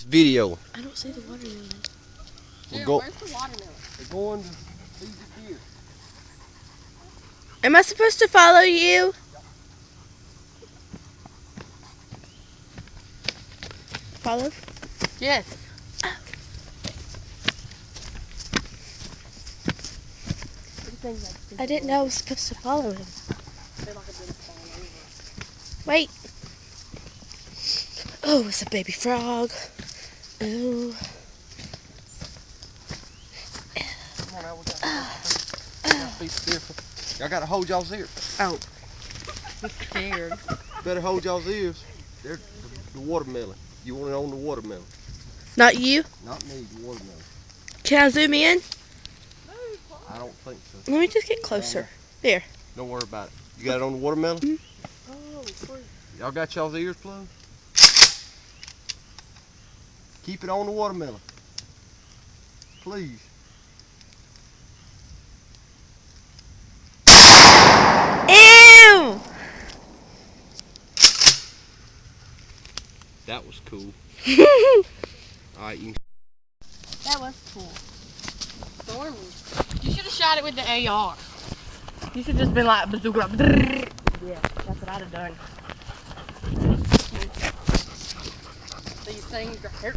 Video. I don't see the watermelon. Where's the watermelon? We're going to feed the deer. Am I supposed to follow you? Follow? Yes. I didn't know I was supposed to follow him. Wait. Oh, it's a baby frog. Ooh. Come on, Al, we gotta feed the deer. Y'all gotta hold y'all's ears. Oh. I'm scared. Better hold y'all's ears. There's the watermelon. You want it on the watermelon. Not you? Not me, the watermelon. Can I zoom in? I don't think so. Let me just get closer. There. Don't worry about it. You got it on the watermelon? Oh, please. Y'all got y'all's ears plugged? Keep it on the watermelon. Please. Ew! That was cool. Alright, you That was cool. Stormy. You should have shot it with the AR. You should have just been like, bazooka. Yeah, that's what I'd have done. These things are hurt.